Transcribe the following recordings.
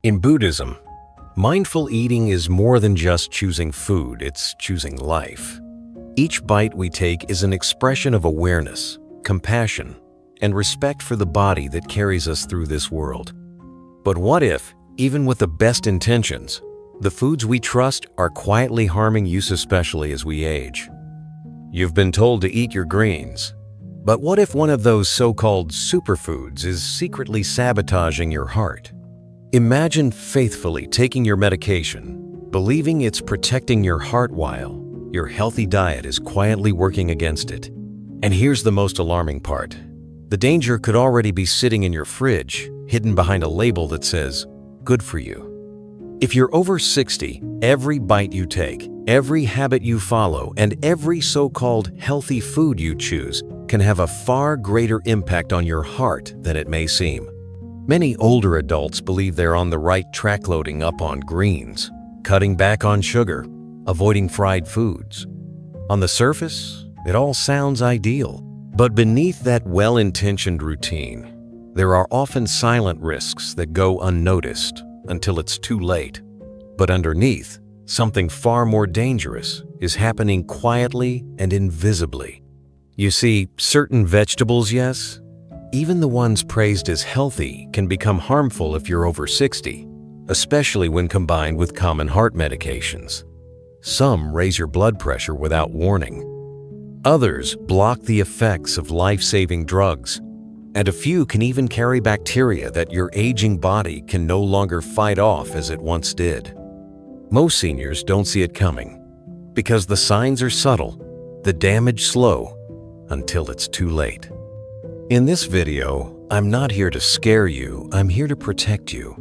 In Buddhism, mindful eating is more than just choosing food, it's choosing life. Each bite we take is an expression of awareness, compassion, and respect for the body that carries us through this world. But what if, even with the best intentions, the foods we trust are quietly harming you, especially as we age? You've been told to eat your greens, but what if one of those so-called superfoods is secretly sabotaging your heart? Imagine faithfully taking your medication, believing it's protecting your heart while your healthy diet is quietly working against it. And here's the most alarming part. The danger could already be sitting in your fridge, hidden behind a label that says, "Good for you." If you're over 60, every bite you take, every habit you follow, and every so-called healthy food you choose can have a far greater impact on your heart than it may seem. Many older adults believe they're on the right track, loading up on greens, cutting back on sugar, avoiding fried foods. On the surface, it all sounds ideal, but beneath that well-intentioned routine, there are often silent risks that go unnoticed until it's too late. But underneath, something far more dangerous is happening quietly and invisibly. You see, certain vegetables, yes, even the ones praised as healthy, can become harmful if you're over 60, especially when combined with common heart medications. Some raise your blood pressure without warning. Others block the effects of life-saving drugs, and a few can even carry bacteria that your aging body can no longer fight off as it once did. Most seniors don't see it coming because the signs are subtle, the damage slow, until it's too late. In this video, I'm not here to scare you, I'm here to protect you.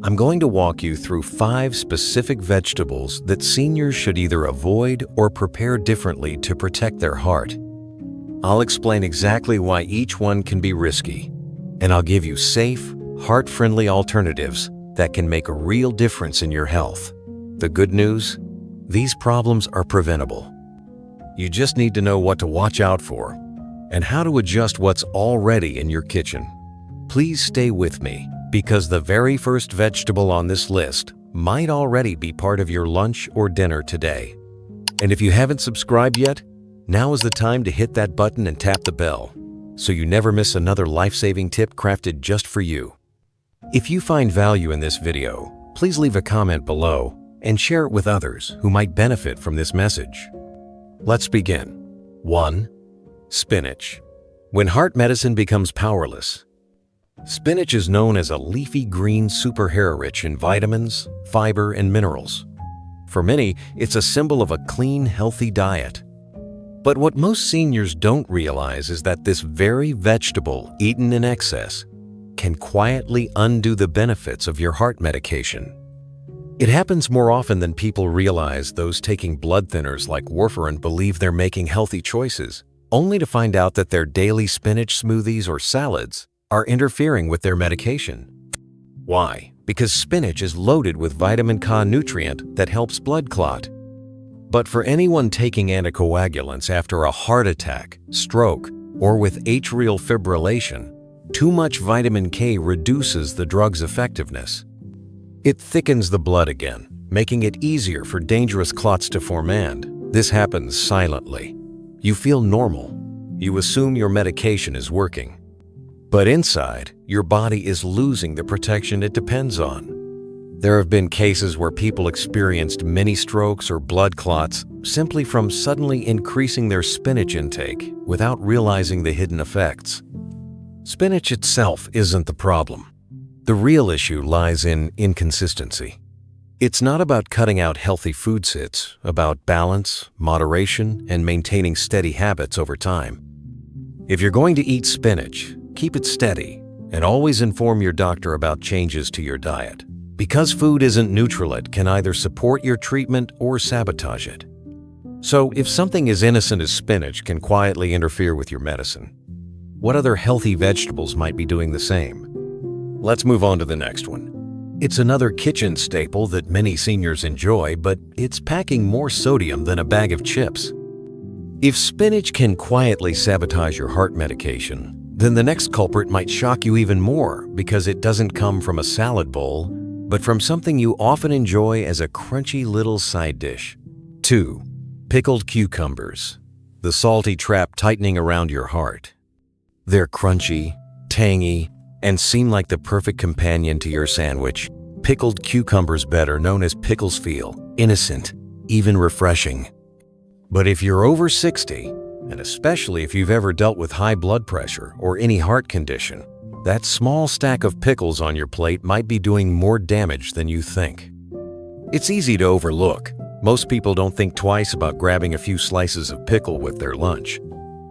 I'm going to walk you through 5 specific vegetables that seniors should either avoid or prepare differently to protect their heart. I'll explain exactly why each one can be risky, and I'll give you safe, heart-friendly alternatives that can make a real difference in your health. The good news? These problems are preventable. You just need to know what to watch out for and how to adjust what's already in your kitchen. Please stay with me, because the very first vegetable on this list might already be part of your lunch or dinner today. And if you haven't subscribed yet, now is the time to hit that button and tap the bell, so you never miss another life-saving tip crafted just for you. If you find value in this video, please leave a comment below and share it with others who might benefit from this message. Let's begin. 1. Spinach. When heart medicine becomes powerless. Spinach is known as a leafy green superhero rich in vitamins, fiber, and minerals. For many, it's a symbol of a clean, healthy diet. But what most seniors don't realize is that this very vegetable, eaten in excess, can quietly undo the benefits of your heart medication. It happens more often than people realize. Those taking blood thinners like warfarin believe they're making healthy choices, only to find out that their daily spinach smoothies or salads are interfering with their medication. Why? Because spinach is loaded with vitamin K nutrient that helps blood clot. But for anyone taking anticoagulants after a heart attack, stroke, or with atrial fibrillation, too much vitamin K reduces the drug's effectiveness. It thickens the blood again, making it easier for dangerous clots to form, and this happens silently. You feel normal. You assume your medication is working. But inside, your body is losing the protection it depends on. There have been cases where people experienced mini strokes or blood clots simply from suddenly increasing their spinach intake without realizing the hidden effects. Spinach itself isn't the problem. The real issue lies in inconsistency. It's not about cutting out healthy foods, it's about balance, moderation, and maintaining steady habits over time. If you're going to eat spinach, keep it steady and always inform your doctor about changes to your diet. Because food isn't neutral, it can either support your treatment or sabotage it. So if something as innocent as spinach can quietly interfere with your medicine, what other healthy vegetables might be doing the same? Let's move on to the next one. It's another kitchen staple that many seniors enjoy, but it's packing more sodium than a bag of chips. If spinach can quietly sabotage your heart medication, then the next culprit might shock you even more because it doesn't come from a salad bowl, but from something you often enjoy as a crunchy little side dish. 2. Pickled cucumbers. The salty trap tightening around your heart. They're crunchy, tangy, and seem like the perfect companion to your sandwich. Pickled cucumbers, better known as pickles, feel innocent, even refreshing. But if you're over 60, and especially if you've ever dealt with high blood pressure or any heart condition, that small stack of pickles on your plate might be doing more damage than you think. It's easy to overlook. Most people don't think twice about grabbing a few slices of pickle with their lunch.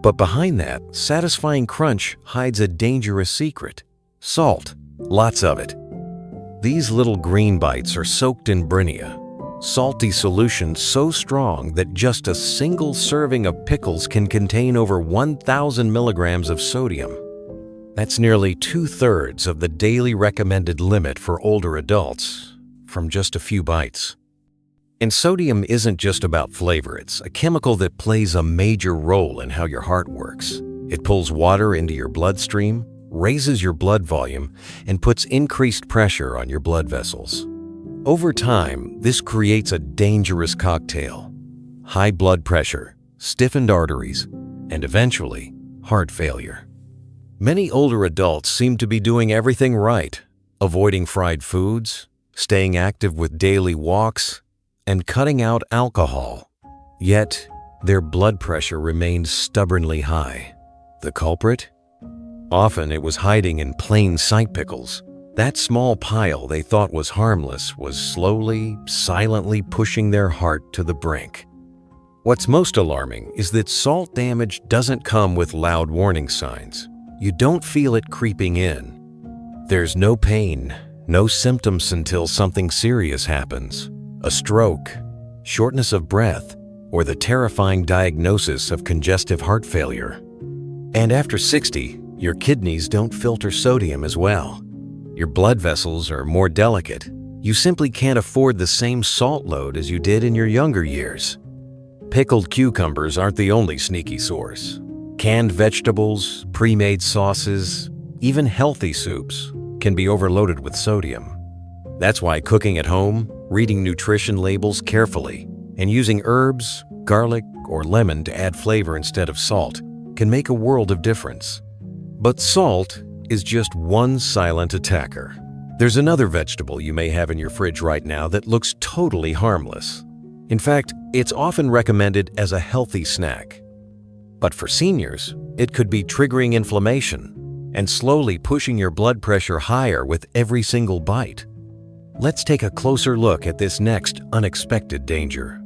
But behind that satisfying crunch hides a dangerous secret: salt, lots of it. These little green bites are soaked in brinnia, salty solution so strong that just a single serving of pickles can contain over 1,000 milligrams of sodium. That's nearly 2/3 of the daily recommended limit for older adults from just a few bites. And sodium isn't just about flavor. It's a chemical that plays a major role in how your heart works. It pulls water into your bloodstream, raises your blood volume, and puts increased pressure on your blood vessels. Over time, this creates a dangerous cocktail: high blood pressure, stiffened arteries, and eventually, heart failure. Many older adults seem to be doing everything right, avoiding fried foods, staying active with daily walks, and cutting out alcohol. Yet, their blood pressure remains stubbornly high. The culprit? Often it was hiding in plain sight pickles. That small pile they thought was harmless was slowly, silently pushing their heart to the brink. What's most alarming is that salt damage doesn't come with loud warning signs. You don't feel it creeping in. There's no pain, no symptoms until something serious happens: a stroke, shortness of breath, or the terrifying diagnosis of congestive heart failure. And after 60, your kidneys don't filter sodium as well. Your blood vessels are more delicate. You simply can't afford the same salt load as you did in your younger years. Pickled cucumbers aren't the only sneaky source. Canned vegetables, pre-made sauces, even healthy soups can be overloaded with sodium. That's why cooking at home, reading nutrition labels carefully, and using herbs, garlic, or lemon to add flavor instead of salt can make a world of difference. But salt is just one silent attacker. There's another vegetable you may have in your fridge right now that looks totally harmless. In fact, it's often recommended as a healthy snack. But for seniors, it could be triggering inflammation and slowly pushing your blood pressure higher with every single bite. Let's take a closer look at this next unexpected danger.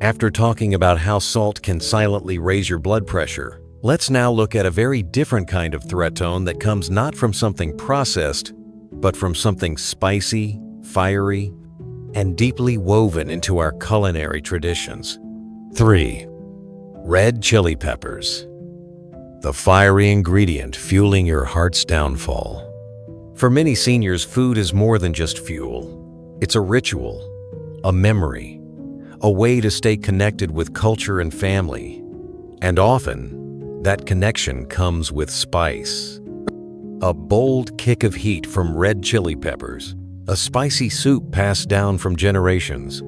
After talking about how salt can silently raise your blood pressure, let's now look at a very different kind of threat zone that comes not from something processed, but from something spicy, fiery, and deeply woven into our culinary traditions. 3. Red chili peppers. The fiery ingredient fueling your heart's downfall. For many seniors, food is more than just fuel. It's a ritual, a memory, a way to stay connected with culture and family. And often, that connection comes with spice. A bold kick of heat from red chili peppers, a spicy soup passed down from generations,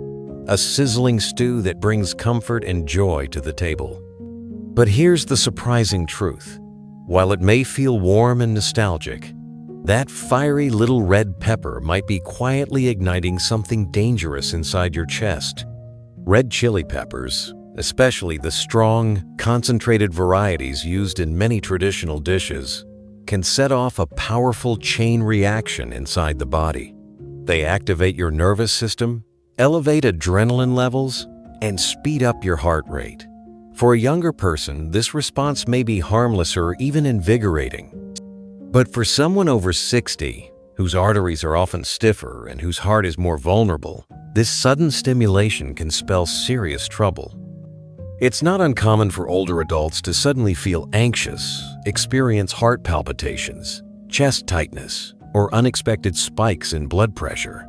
a sizzling stew that brings comfort and joy to the table. But here's the surprising truth. While it may feel warm and nostalgic, that fiery little red pepper might be quietly igniting something dangerous inside your chest. Red chili peppers, especially the strong, concentrated varieties used in many traditional dishes, can set off a powerful chain reaction inside the body. They activate your nervous system, elevate adrenaline levels, and speed up your heart rate. For a younger person, this response may be harmless or even invigorating. But for someone over 60, whose arteries are often stiffer and whose heart is more vulnerable, this sudden stimulation can spell serious trouble. It's not uncommon for older adults to suddenly feel anxious, experience heart palpitations, chest tightness, or unexpected spikes in blood pressure.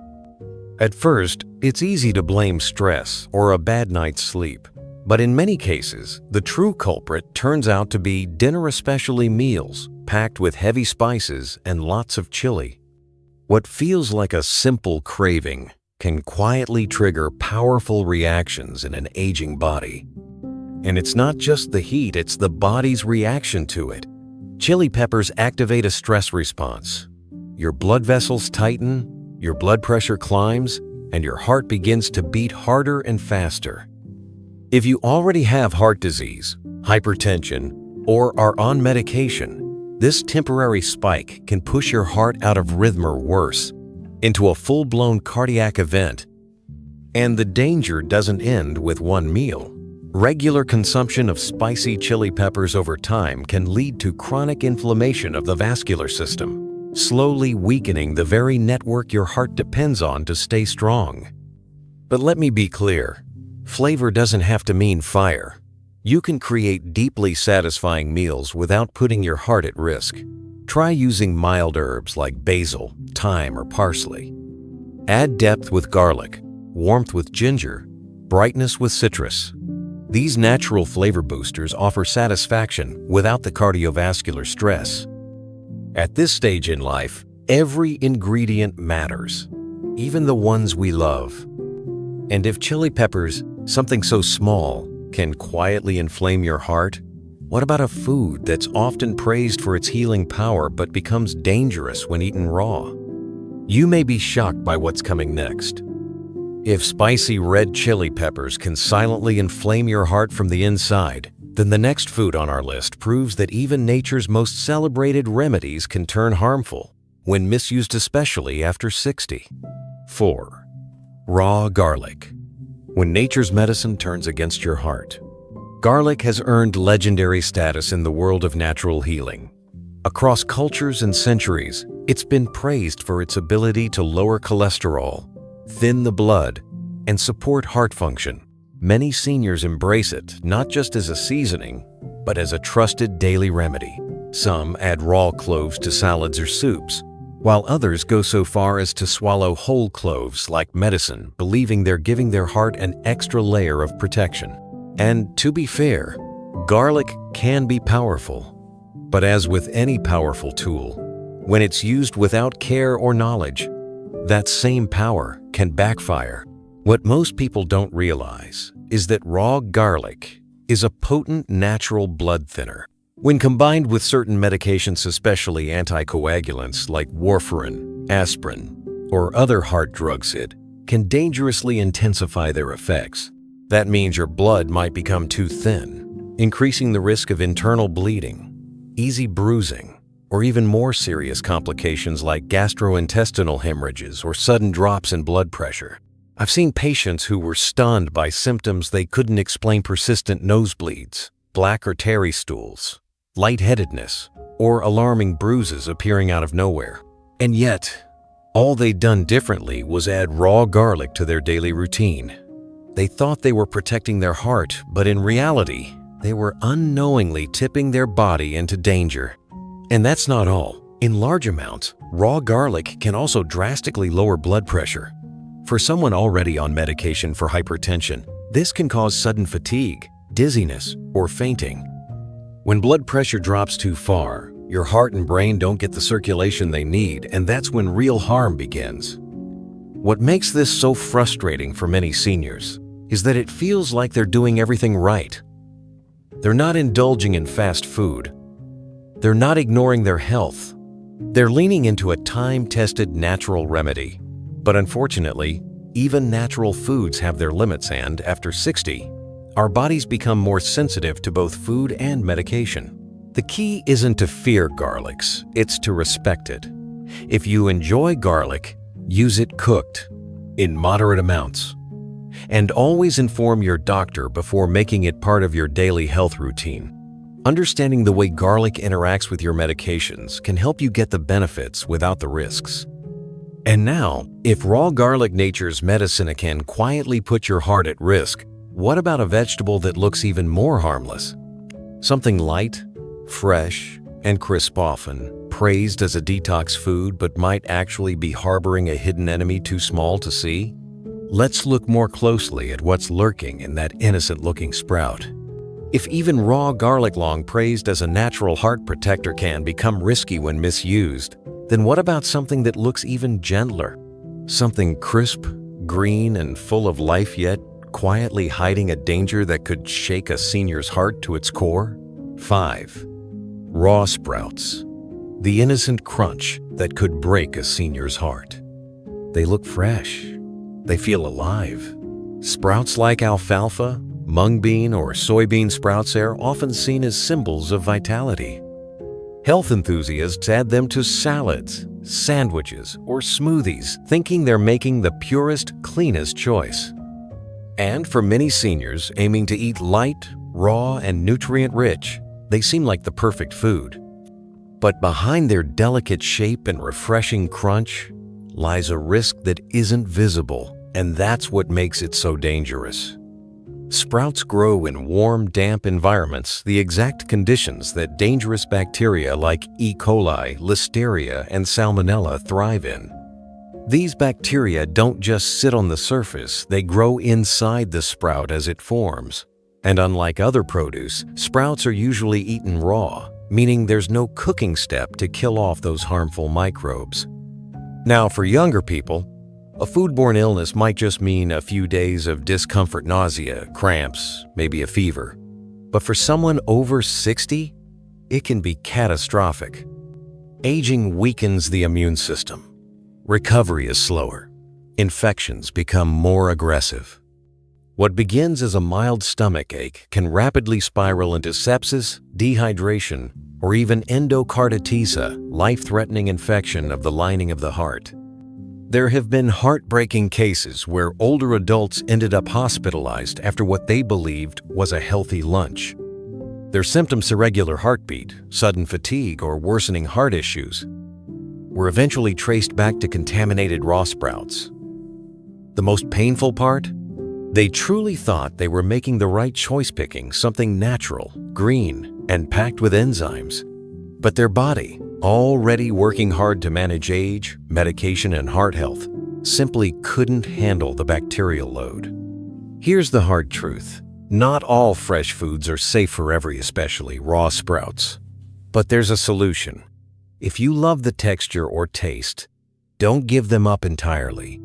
At first, it's easy to blame stress or a bad night's sleep. But in many cases, the true culprit turns out to be dinner, especially meals packed with heavy spices and lots of chili. What feels like a simple craving can quietly trigger powerful reactions in an aging body. And it's not just the heat, it's the body's reaction to it. Chili peppers activate a stress response. Your blood vessels tighten, your blood pressure climbs, and your heart begins to beat harder and faster. If you already have heart disease, hypertension, or are on medication, this temporary spike can push your heart out of rhythm or worse, into a full-blown cardiac event. And the danger doesn't end with one meal. Regular consumption of spicy chili peppers over time can lead to chronic inflammation of the vascular system, slowly weakening the very network your heart depends on to stay strong. But let me be clear, flavor doesn't have to mean fire. You can create deeply satisfying meals without putting your heart at risk. Try using mild herbs like basil, thyme, or parsley. Add depth with garlic, warmth with ginger, brightness with citrus. These natural flavor boosters offer satisfaction without the cardiovascular stress. At this stage in life, every ingredient matters, even the ones we love. And if chili peppers, something so small, can quietly inflame your heart, what about a food that's often praised for its healing power but becomes dangerous when eaten raw? You may be shocked by what's coming next. If spicy red chili peppers can silently inflame your heart from the inside, then the next food on our list proves that even nature's most celebrated remedies can turn harmful, when misused especially after 60. 4. Raw garlic. When nature's medicine turns against your heart. Garlic has earned legendary status in the world of natural healing. Across cultures and centuries, it's been praised for its ability to lower cholesterol, thin the blood, and support heart function. Many seniors embrace it not just as a seasoning, but as a trusted daily remedy. Some add raw cloves to salads or soups, while others go so far as to swallow whole cloves like medicine, believing they're giving their heart an extra layer of protection. And to be fair, garlic can be powerful. But as with any powerful tool, when it's used without care or knowledge, that same power can backfire. What most people don't realize is that raw garlic is a potent natural blood thinner. When combined with certain medications, especially anticoagulants like warfarin, aspirin, or other heart drugs, it can dangerously intensify their effects. That means your blood might become too thin, increasing the risk of internal bleeding, easy bruising, or even more serious complications like gastrointestinal hemorrhages or sudden drops in blood pressure. I've seen patients who were stunned by symptoms they couldn't explain: persistent nosebleeds, black or tarry stools, lightheadedness, or alarming bruises appearing out of nowhere. And yet, all they'd done differently was add raw garlic to their daily routine. They thought they were protecting their heart, but in reality, they were unknowingly tipping their body into danger. And that's not all. In large amounts, raw garlic can also drastically lower blood pressure. For someone already on medication for hypertension, this can cause sudden fatigue, dizziness, or fainting. When blood pressure drops too far, your heart and brain don't get the circulation they need, and that's when real harm begins. What makes this so frustrating for many seniors is that it feels like they're doing everything right. They're not indulging in fast food. They're not ignoring their health. They're leaning into a time-tested natural remedy. But unfortunately, even natural foods have their limits, and after 60, our bodies become more sensitive to both food and medication. The key isn't to fear garlics, it's to respect it. If you enjoy garlic, use it cooked, in moderate amounts. And always inform your doctor before making it part of your daily health routine. Understanding the way garlic interacts with your medications can help you get the benefits without the risks. And now, if raw garlic, nature's medicine, can quietly put your heart at risk, what about a vegetable that looks even more harmless? Something light, fresh, and crisp, often praised as a detox food but might actually be harboring a hidden enemy too small to see? Let's look more closely at what's lurking in that innocent-looking sprout. If even raw garlic, long praised as a natural heart protector, can become risky when misused, then what about something that looks even gentler? Something crisp, green, and full of life, yet quietly hiding a danger that could shake a senior's heart to its core? 5. Raw sprouts. The innocent crunch that could break a senior's heart. They look fresh. They feel alive. Sprouts like alfalfa, mung bean, or soybean sprouts are often seen as symbols of vitality. Health enthusiasts add them to salads, sandwiches, or smoothies, thinking they're making the purest, cleanest choice. And for many seniors aiming to eat light, raw, and nutrient-rich, they seem like the perfect food. But behind their delicate shape and refreshing crunch lies a risk that isn't visible, and that's what makes it so dangerous. Sprouts grow in warm, damp environments, the exact conditions that dangerous bacteria like E. coli, Listeria, and Salmonella thrive in. These bacteria don't just sit on the surface, they grow inside the sprout as it forms. And unlike other produce, sprouts are usually eaten raw, meaning there's no cooking step to kill off those harmful microbes. Now, for younger people, a foodborne illness might just mean a few days of discomfort, nausea, cramps, maybe a fever. But for someone over 60, it can be catastrophic. Aging weakens the immune system. Recovery is slower. Infections become more aggressive. What begins as a mild stomach ache can rapidly spiral into sepsis, dehydration, or even endocarditis, life-threatening infection of the lining of the heart. There have been heartbreaking cases where older adults ended up hospitalized after what they believed was a healthy lunch. Their symptoms, irregular heartbeat, sudden fatigue, or worsening heart issues, were eventually traced back to contaminated raw sprouts. The most painful part? They truly thought they were making the right choice, picking something natural, green, and packed with enzymes. But their body, already working hard to manage age, medication, and heart health, simply couldn't handle the bacterial load. Here's the hard truth. Not all fresh foods are safe for especially raw sprouts. But there's a solution. If you love the texture or taste, don't give them up entirely.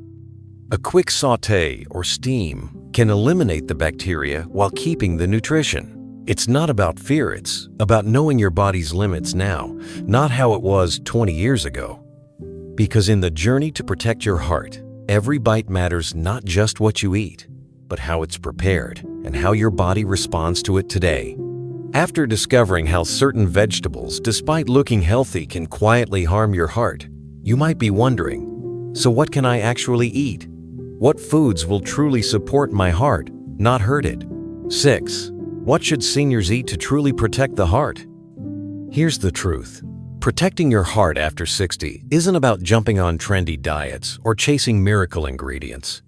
A quick sauté or steam can eliminate the bacteria while keeping the nutrition. It's not about fear, it's about knowing your body's limits now, not how it was 20 years ago. Because in the journey to protect your heart, every bite matters, not just what you eat, but how it's prepared and how your body responds to it today. After discovering how certain vegetables, despite looking healthy, can quietly harm your heart, you might be wondering, so what can I actually eat? What foods will truly support my heart, not hurt it? 6. What should seniors eat to truly protect the heart? Here's the truth. Protecting your heart after 60 isn't about jumping on trendy diets or chasing miracle ingredients.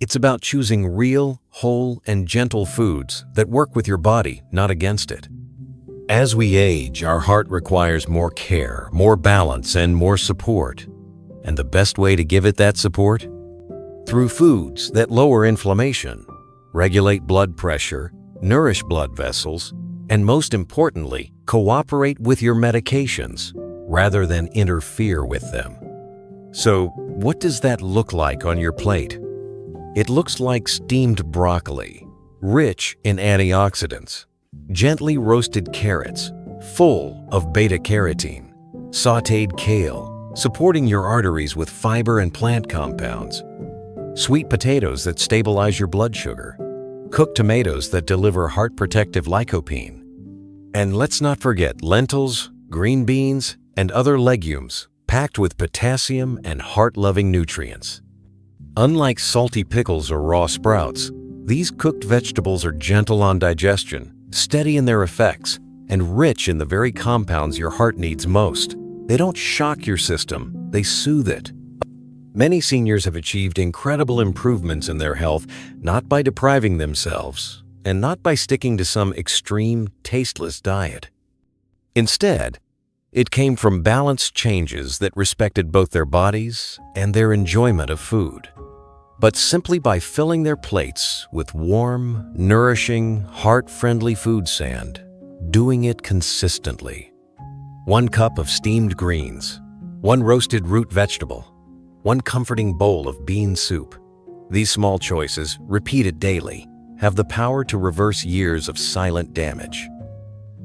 It's about choosing real, whole, and gentle foods that work with your body, not against it. As we age, our heart requires more care, more balance, and more support. And the best way to give it that support? Through foods that lower inflammation, regulate blood pressure, nourish blood vessels, and most importantly, cooperate with your medications rather than interfere with them. So, what does that look like on your plate? It looks like steamed broccoli, rich in antioxidants, gently roasted carrots, full of beta-carotene, sautéed kale, supporting your arteries with fiber and plant compounds, sweet potatoes that stabilize your blood sugar, cooked tomatoes that deliver heart-protective lycopene. And let's not forget lentils, green beans, and other legumes packed with potassium and heart-loving nutrients. Unlike salty pickles or raw sprouts, these cooked vegetables are gentle on digestion, steady in their effects, and rich in the very compounds your heart needs most. They don't shock your system, they soothe it. Many seniors have achieved incredible improvements in their health, not by depriving themselves, and not by sticking to some extreme, tasteless diet. Instead, it came from balanced changes that respected both their bodies and their enjoyment of food. But simply by filling their plates with warm, nourishing, heart-friendly food sand, doing it consistently. 1 cup of steamed greens, one roasted root vegetable, one comforting bowl of bean soup. These small choices, repeated daily, have the power to reverse years of silent damage.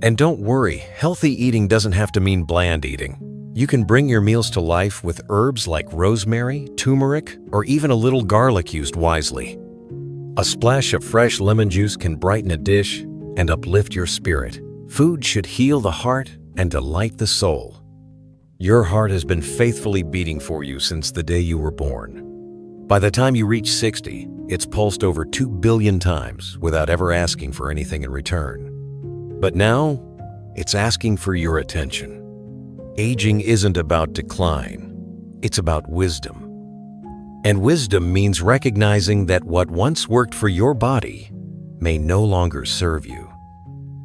And don't worry, healthy eating doesn't have to mean bland eating. You can bring your meals to life with herbs like rosemary, turmeric, or even a little garlic used wisely. A splash of fresh lemon juice can brighten a dish and uplift your spirit. Food should heal the heart and delight the soul. Your heart has been faithfully beating for you since the day you were born. By the time you reach 60, it's pulsed over 2 billion times without ever asking for anything in return. But now, it's asking for your attention. Aging isn't about decline, it's about wisdom. And wisdom means recognizing that what once worked for your body may no longer serve you.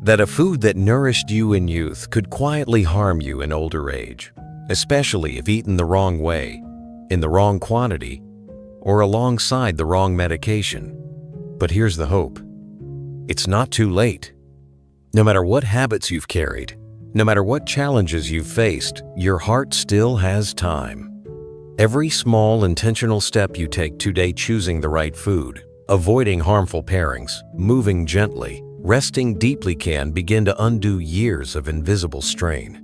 That a food that nourished you in youth could quietly harm you in older age, especially if eaten the wrong way, in the wrong quantity, or alongside the wrong medication. But here's the hope. It's not too late. No matter what habits you've carried, no matter what challenges you've faced, your heart still has time. Every small, intentional step you take today, choosing the right food, avoiding harmful pairings, moving gently, resting deeply, can begin to undo years of invisible strain.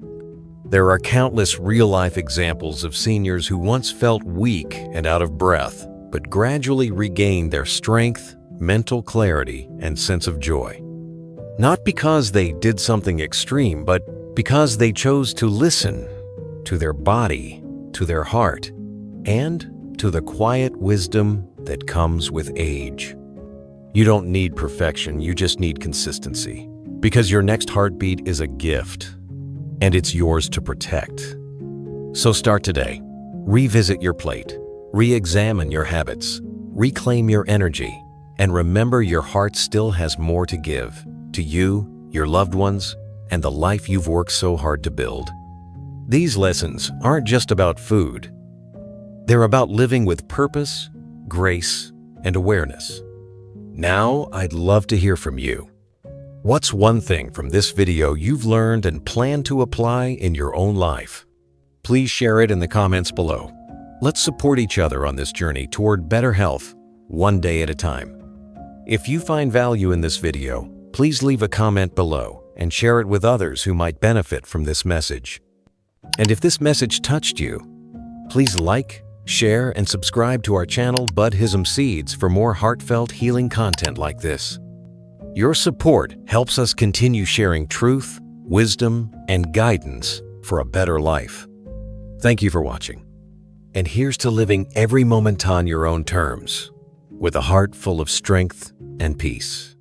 There are countless real-life examples of seniors who once felt weak and out of breath, but gradually regained their strength, mental clarity, and sense of joy. Not because they did something extreme, but because they chose to listen to their body, to their heart, and to the quiet wisdom that comes with age. You don't need perfection, you just need consistency. Because your next heartbeat is a gift, and it's yours to protect. So start today. Revisit your plate, re-examine your habits, reclaim your energy, and remember your heart still has more to give, to you, your loved ones, and the life you've worked so hard to build. These lessons aren't just about food. They're about living with purpose, grace, and awareness. Now, I'd love to hear from you. What's one thing from this video you've learned and plan to apply in your own life? Please share it in the comments below. Let's support each other on this journey toward better health, one day at a time. If you find value in this video, please leave a comment below and share it with others who might benefit from this message. And if this message touched you, please like, share, and subscribe to our channel BUDDHISM Seeds for more heartfelt healing content like this. Your support helps us continue sharing truth, wisdom, and guidance for a better life. Thank you for watching. And here's to living every moment on your own terms, with a heart full of strength and peace.